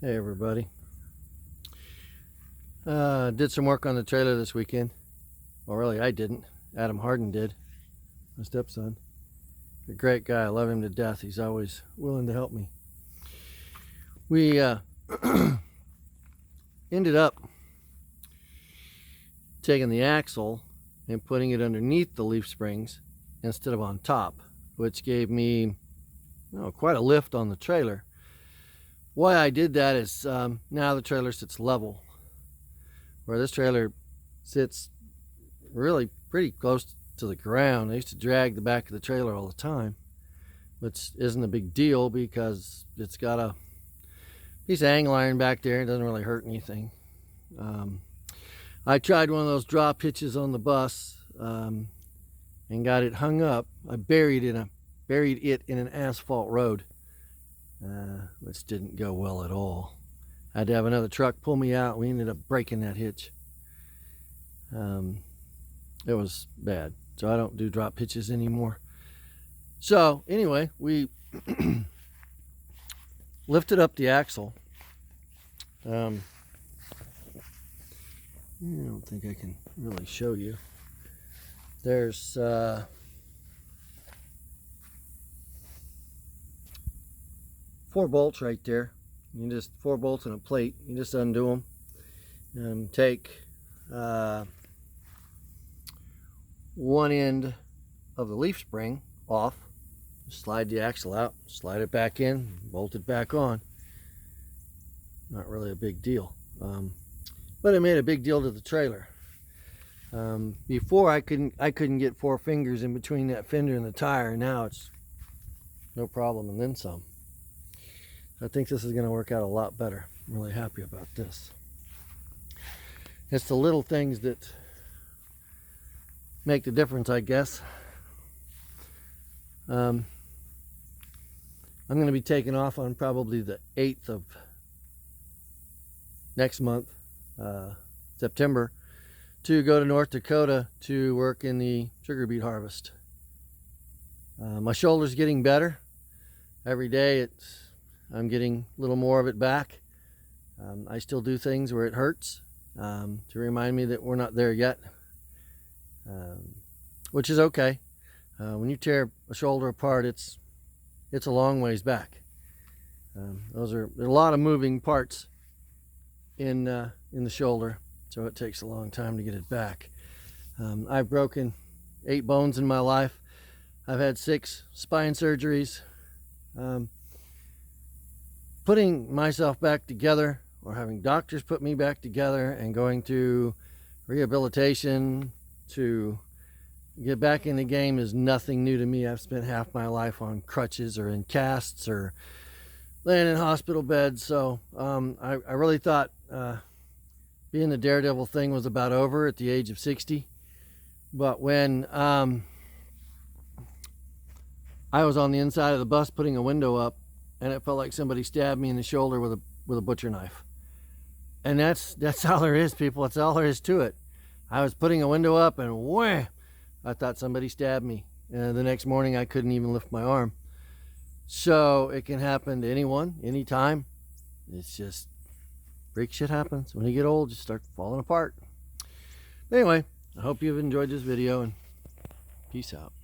Hey everybody. Did some work on the trailer this weekend. Well, really I didn't. Adam Harden did, my stepson. A great guy. I love him to death. He's always willing to help me. We ended up taking the axle and putting it underneath the leaf springs instead of on top, which gave me quite a lift on the trailer. Why I did that is now the trailer sits level, where this trailer sits really pretty close to the ground. I used to drag the back of the trailer all the time, which isn't a big deal because it's got a piece of angle iron back there. It doesn't really hurt anything. I tried one of those drop hitches on the bus and got it hung up. I buried it in an asphalt road, which didn't go well at all. I had to have another truck pull me out. We ended up breaking that hitch. It was bad, so I don't do drop hitches anymore. So anyway, we lifted up the axle. I don't think I can really show you. There's 4 bolts right there. You just 4 bolts in a plate. You just undo them. Take one end of the leaf spring off. Slide the axle out. Slide it back in. Bolt it back on. Not really a big deal, but it made a big deal to the trailer. Before I couldn't get 4 fingers in between that fender and the tire. Now it's no problem and then some. I think this is going to work out a lot better. I'm really happy about this. It's the little things that make the difference, I guess. I'm going to be taking off on probably the 8th of next month, September, to go to North Dakota to work in the sugar beet harvest. My shoulder's getting better. Every day I'm getting a little more of it back. I still do things where it hurts to remind me that we're not there yet, which is okay. When you tear a shoulder apart, it's a long ways back. There's a lot of moving parts in the shoulder, so it takes a long time to get it back. I've broken 8 bones in my life. I've had 6 spine surgeries. Putting myself back together, or having doctors put me back together, and going through rehabilitation to get back in the game is nothing new to me. I've spent half my life on crutches or in casts or laying in hospital beds. So I really thought being the daredevil thing was about over at the age of 60. But when I was on the inside of the bus putting a window up, and it felt like somebody stabbed me in the shoulder with a butcher knife. And that's all there is, people. That's all there is to it. I was putting a window up, and wham! I thought somebody stabbed me. And the next morning, I couldn't even lift my arm. So it can happen to anyone, anytime. It's just freak shit happens. When you get old, you start falling apart. Anyway, I hope you've enjoyed this video, and peace out.